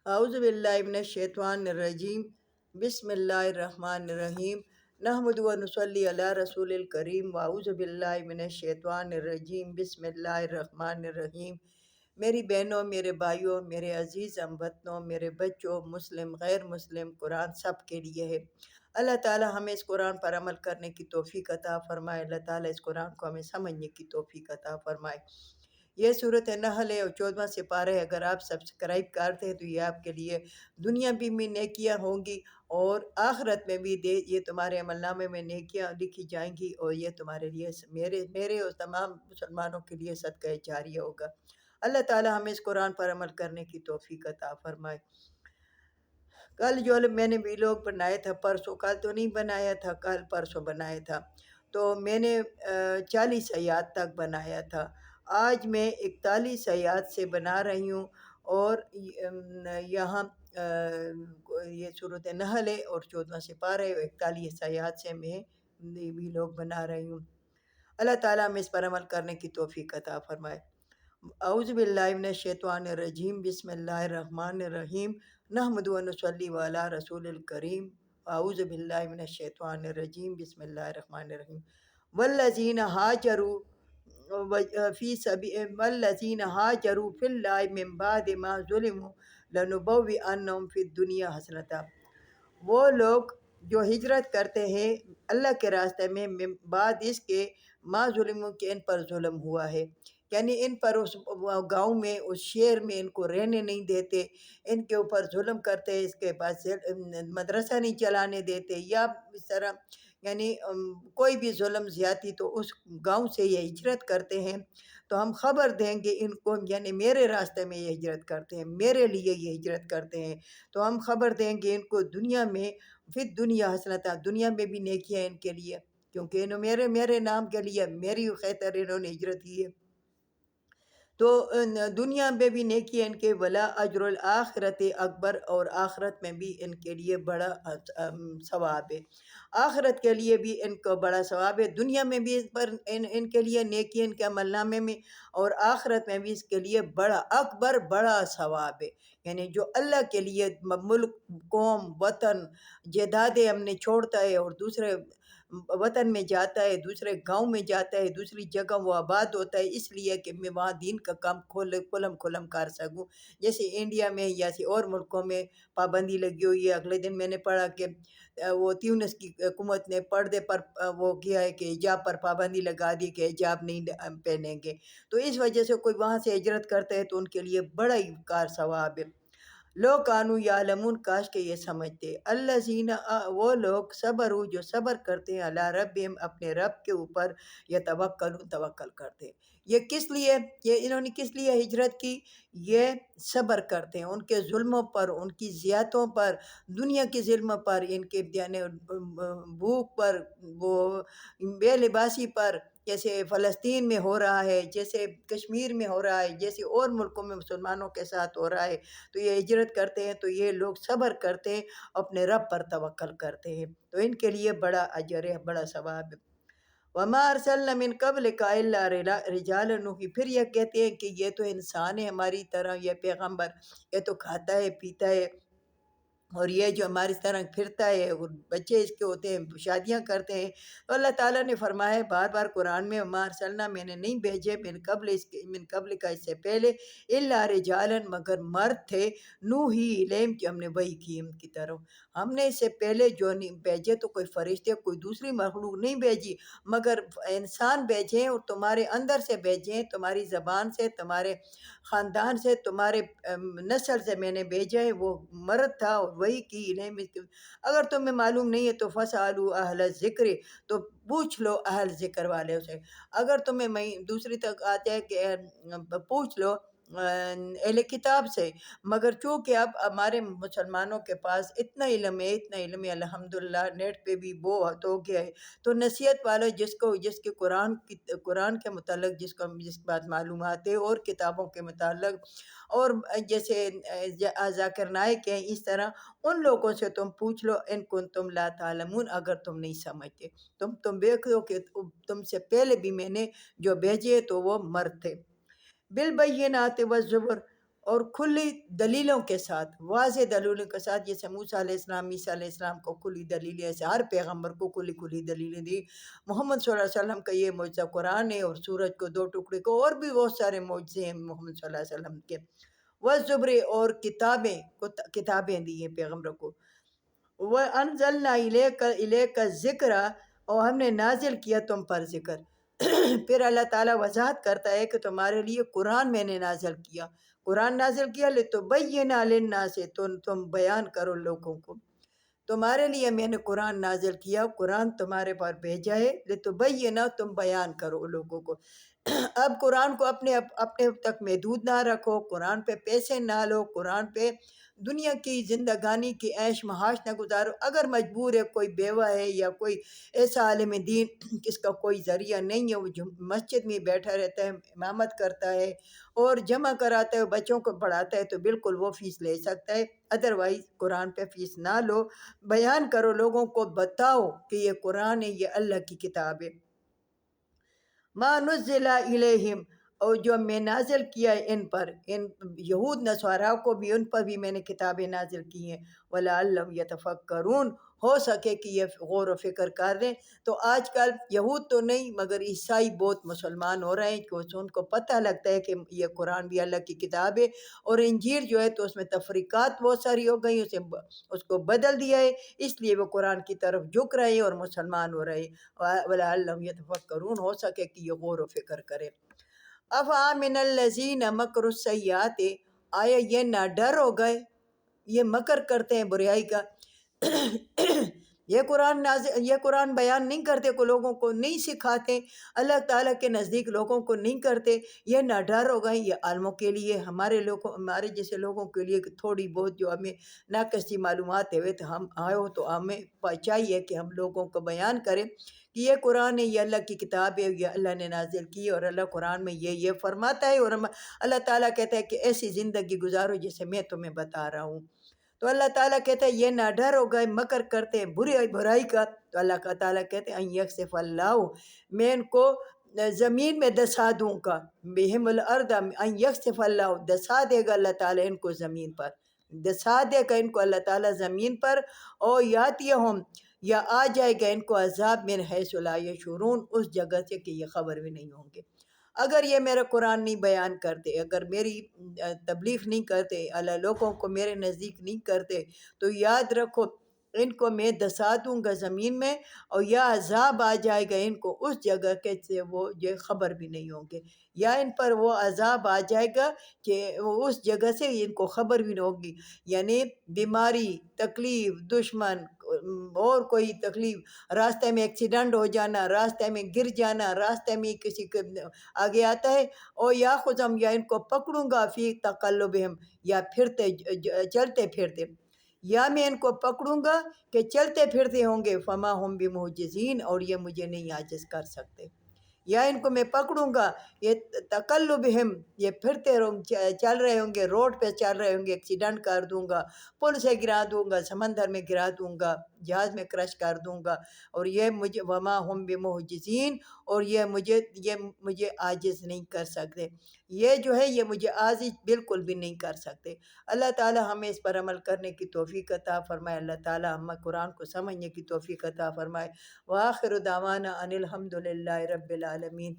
اعوذ باللہ من الشیطان الرجیم بسم اللہ الرحمن الرحیم نحمد و نصلی علی رسول الکریم واعوذ باللہ من الشیطان الرجیم بسم اللہ الرحمن الرحیم۔ میری بہنوں، میرے بھائیوں، میرے عزیز ہم وطنوں، میرے بچوں، مسلم غیر مسلم، قرآن سب کے لیے ہے۔ اللہ تعالیٰ ہمیں اس قرآن پر عمل کرنے کی توفیق عطا فرمائے۔ اللہ تعالیٰ اس قرآن کو ہمیں سمجھنے کی توفیق عطا فرمائے۔ یہ صورت نحل ہے اور 14واں سپارہ ہے۔ اگر آپ سبسکرائب کرتے ہیں تو یہ آپ کے لیے دنیا بھی میں نیکیاں ہوں گی اور آخرت میں بھی یہ تمہارے عمل نامے میں نیکیاں لکھی جائیں گی، اور یہ تمہارے لیے میرے اور تمام مسلمانوں کے لیے صدقہ جاریہ ہوگا۔ اللہ تعالیٰ ہمیں اس قرآن پر عمل کرنے کی توفیق عطا فرمائے۔ کل جو میں نے ویلوگ بنایا تھا، پرسوں، کل تو نہیں بنایا تھا، کل پرسوں بنایا تھا، تو میں نے 40 آیات تک بنایا تھا۔ آج میں 41 آیات سے بنا رہی ہوں، اور یہاں یہ سورۃ نحل ہے اور 14واں سپارہ ہے، 41 آیات سے میں ویلوگ بنا رہی ہوں۔ اللہ تعالیٰ ہمیں اس پر عمل کرنے کی توفیق عطا فرمائے۔ اعوذ باللہ من الشیطان الرجیم بسم اللہ الرحمن الرحیم نحمد و نصلی علی رسول الکریم اعوذ باللہ من الشیطان الرجیم بسم اللہ الرحمن الرحیم والذین ہاجروا فی اللہ من بعد ما ظلموا لنبوئنہم فی الدنیا حسنۃ۔ وہ لوگ جو ہجرت کرتے ہیں اللہ کے راستے میں بعد اس کے ما ظلموں کہ ان پر ظلم ہوا ہے، یعنی ان پر اس گاؤں میں، اس شہر میں ان کو رہنے نہیں دیتے، ان کے اوپر ظلم کرتے، اس کے پاس مدرسہ نہیں چلانے دیتے، یا اس طرح یعنی کوئی بھی ظلم زیادتی، تو اس گاؤں سے یہ ہجرت کرتے ہیں تو ہم خبر دیں گے ان کو، یعنی میرے راستے میں یہ ہجرت کرتے ہیں، میرے لیے یہ ہجرت کرتے ہیں، تو ہم خبر دیں گے ان کو دنیا میں، پھر دنیا حسنتا، دنیا میں بھی نیکیاں ان کے لیے، کیونکہ انہوں میرے نام کے لیے، میری خاطر انہوں نے ہجرت کی ہے، تو دنیا میں بھی نیکی ان کے، ولا اجر الآخرت اکبر، اور آخرت میں بھی ان کے لیے بڑا ثواب ہے۔ آخرت کے لیے بھی ان کو بڑا ثواب ہے، دنیا میں بھی ان کے لیے نیکی ان کے عمل نامے میں، اور آخرت میں بھی اس کے لیے بڑا اکبر بڑا ثواب ہے۔ یعنی جو اللہ کے لیے ملک، قوم، وطن، جائیدادیں ہم نے چھوڑتا ہے اور دوسرے وطن میں جاتا ہے، دوسرے گاؤں میں جاتا ہے، دوسری جگہ وہ آباد ہوتا ہے، اس لیے کہ میں وہاں دین کا کام کھلم کر سکوں۔ جیسے انڈیا میں یا اور ملکوں میں پابندی لگی ہوئی ہے۔ اگلے دن میں نے پڑھا کہ وہ تیونس کی حکومت نے پردے پر وہ کیا ہے کہ حجاب پر پابندی لگا دی کہ حجاب نہیں پہنیں گے، تو اس وجہ سے کوئی وہاں سے ہجرت کرتا ہے تو ان کے لیے بڑا ہی کار ثواب ہے۔ لو کانو یعلمون، کاش کہ یہ سمجھتے، الذین، وہ لوگ، صبروا، جو صبر کرتے ہیں، علی ربہم، اپنے رب کے اوپر، یتوکلون، توکل کرتے ہیں۔ یہ کس لیے، یہ انہوں نے کس لیے ہجرت کی؟ یہ صبر کرتے ہیں ان کے ظلموں پر، ان کی زیادتیوں پر، دنیا کی ظلموں پر، ان کے یعنی بھوک پر، وہ بے لباسی پر، جیسے فلسطین میں ہو رہا ہے، جیسے کشمیر میں ہو رہا ہے، جیسے اور ملکوں میں مسلمانوں کے ساتھ ہو رہا ہے، تو یہ ہجرت کرتے ہیں، تو یہ لوگ صبر کرتے ہیں، اپنے رب پر توکل کرتے ہیں، تو ان کے لیے بڑا اجر ہے، بڑا ثواب ہے۔ وَمَا أَرْسَلْنَا مِن قَبْلِكَ إِلَّا رِجَالًا نُوحِي، پھر یہ کہتے ہیں کہ یہ تو انسان ہے ہماری طرح، یہ پیغمبر، یہ تو کھاتا ہے پیتا ہے، اور یہ جو ہماری طرح پھرتا ہے، اور بچے اس کے ہوتے ہیں، شادیاں کرتے ہیں، تو اللہ تعالیٰ نے فرمایا بار بار قرآن میں، وَمَا أَرْسَلْنَا، میں نے نہیں بھیجے، من قبل کا، اس سے پہلے، إِلَّا رِجَالًا، مگر مرد تھے، نوحی الیہم، کہ ہم نے وحی کی ان کی طرف، ہم نے اس سے پہلے جو نہیں بھیجے تو کوئی فرشتے، کوئی دوسری مخلوق نہیں بھیجی، مگر انسان بھیجیں، اور تمہارے اندر سے بھیجیں، تمہاری زبان سے، تمہارے خاندان سے، تمہارے نسل سے میں نے بھیجا ہے، وہ مرد تھا، اور وہی کی الیہم، اگر تمہیں معلوم نہیں ہے تو فَاسْأَلُوا أَهْلَ الذِّكْرِ، تو پوچھ لو اہل ذکر والے سے، اگر تمہیں دوسری تک آتا ہے کہ پوچھ لو اہل کتاب سے، مگر چونکہ اب ہمارے مسلمانوں کے پاس اتنا علم ہے، اتنا علم ہے، الحمدللہ، نیٹ پہ بھی بہت ہو گیا ہے، تو نصیحت والے جس کے قرآن کے متعلق جس بات معلومات ہے، اور کتابوں کے متعلق، اور جیسے ذاکر نائک ہیں، اس طرح ان لوگوں سے تم پوچھ لو، ان کنتم لا تعلمون، اگر تم نہیں سمجھتے، تم دیکھو کہ تم سے پہلے بھی میں نے جو بھیجے تو وہ مرد تھے، بالبینات والزبر، اور کھلی دلیلوں کے ساتھ، واضح دلیلوں کے ساتھ، جیسے موسیٰ علیہ السلام، عیسیٰ علیہ السلام کو کھلی دلیلیں، ایسے ہر پیغمبر کو کھلی دلیلیں دی۔ محمد صلی اللہ علیہ وسلم کا یہ معجزہ قرآن ہے، اور سورج کو دو ٹکڑے کو، اور بھی بہت سارے معجزے ہیں محمد صلی اللہ علیہ وسلم کے۔ والزبر، اور کتابیں دی ہیں پیغمبروں کو۔ وَأَنزَلْنَا إِلَيْكَ الذِّكْرَ، اور ہم نے نازل کیا تم پر ذکر۔ پھر اللہ تعالیٰ وضاحت کرتا ہے کہ تمہارے لیے قرآن میں نے نازل کیا، قرآن نازل کیا لِتُبَيِّنَ لِلنَّاسِ، تم بیان کرو لوگوں کو۔ تمہارے لیے میں نے قرآن نازل کیا، قرآن تمہارے پر بھیجا ہے، لِتُبَيِّنَ، تم بیان کرو لوگوں کو۔ اب قرآن کو اپنے تک محدود نہ رکھو، قرآن پہ پیسے نہ لو، قرآن پہ دنیا کی زندگانی کی عیش معاش نہ گزارو۔ اگر مجبور ہے، کوئی بیوہ ہے یا کوئی ایسا عالم دین جس کا کوئی ذریعہ نہیں ہے، وہ مسجد میں بیٹھا رہتا ہے، امامت کرتا ہے اور جمع کراتا ہے، بچوں کو پڑھاتا ہے، تو بالکل وہ فیس لے سکتا ہے۔ ادروائز قرآن پہ فیس نہ لو، بیان کرو، لوگوں کو بتاؤ کہ یہ قرآن ہے، یہ اللہ کی کتاب ہے۔ ما نزل الیہم، اور جو میں نازل کیا ہے ان پر، ان یہود نصارہ کو بھی، ان پر بھی میں نے کتابیں نازل کی ہیں۔ وَلَعَلَّهُمْ يَتَفَكَّرُونَ، ہو سکے کہ یہ غور و فکر کر لیں۔ تو آج کل یہود تو نہیں مگر عیسائی بہت مسلمان ہو رہے ہیں، کہ ان کو پتہ لگتا ہے کہ یہ قرآن بھی اللہ کی کتاب ہے، اور انجیل جو ہے تو اس میں تفریقات بہت ساری ہو گئی، اس کو بدل دیا ہے، اس لیے وہ قرآن کی طرف جھک رہے ہیں اور مسلمان ہو رہے ہیں۔ وَلَعَلَّهُمْ يَتَفَكَّرُونَ، ہو سکے کہ یہ غور و فکر کریں۔ افامن الذین مکروا السیئات، آیا یہ نہ ڈر ہو گئے، یہ مکر کرتے ہیں برائی کا، یہ قرآن بیان نہیں کرتے، کو لوگوں کو نہیں سکھاتے، اللہ تعالیٰ کے نزدیک لوگوں کو نہیں کرتے، یہ نہ ڈر ہو گئے۔ یہ عالموں کے لیے، ہمارے جیسے لوگوں کے لیے تھوڑی بہت جو ہمیں ناقصی معلومات ہوئے تو ہمیں چاہیے کہ ہم لوگوں کو بیان کریں کہ یہ قرآن ہے، یہ اللہ کی کتاب ہے، یہ اللہ نے نازل کی، اور اللہ قرآن میں یہ فرماتا ہے، اور اللہ تعالیٰ کہتا ہے کہ ایسی زندگی گزارو جیسے میں تمہیں بتا رہا ہوں۔ تو اللہ تعالیٰ کہتا ہے یہ نہ ڈر ہو گئے، مکر کرتے ہیں برائی کا، تو اللہ تعالیٰ کہتے ہیں ان یکسف اللہ، میں ان کو زمین میں دسا دوں گا، بہم الارض، ان یکسف اللہ، دسا دے گا اللہ تعالیٰ ان کو زمین پر، دسا دے گا ان کو اللہ تعالیٰ زمین پر، اور یاتیہم، یا آ جائے گا ان کو عذاب من حیث لا یشعرون، اس جگہ سے کہ یہ خبر بھی نہیں ہوں گے۔ اگر یہ میرا قرآن نہیں بیان کرتے، اگر میری تبلیغ نہیں کرتے، اللہ لوگوں کو میرے نزدیک نہیں کرتے، تو یاد رکھو ان کو میں دسا دوں گا زمین میں، اور یا عذاب آ جائے گا ان کو اس جگہ کے سے وہ یہ خبر بھی نہیں ہوں گے، یا ان پر وہ عذاب آ جائے گا کہ وہ اس جگہ سے ان کو خبر بھی نہیں ہوگی، یعنی بیماری، تکلیف، دشمن اور کوئی تکلیف، راستے میں ایکسیڈنٹ ہو جانا، راستے میں گر جانا، راستے میں کسی کے آگے آتا ہے، اور یا خودم، یا ان کو پکڑوں گا فی تقلبہم، یا چلتے پھرتے، یا میں ان کو پکڑوں گا کہ چلتے پھرتے ہوں گے، فما ہم بمعجزین، اور یہ مجھے نہیں عاجز کر سکتے، یا ان کو میں پکڑوں گا، یہ تقلبہم، یہ پھرتے چل رہے ہوں گے، روڈ پہ چل رہے ہوں گے، ایکسیڈنٹ کر دوں گا، پل سے گرا دوں گا، سمندر میں گرا دوں گا، جہاز میں کرش کر دوں گا، اور یہ مجھے وما ہم بمعجزین، اور یہ مجھے عاجز نہیں کر سکتے، یہ جو ہے یہ مجھے عاجز بالکل بھی نہیں کر سکتے۔ اللہ تعالی ہمیں اس پر عمل کرنے کی توفیق عطا فرمائے، اللہ تعالی ہمیں قرآن کو سمجھنے کی توفیق عطا فرمائے۔ وآخر دعوانا ان الحمد للہ رب العالمین۔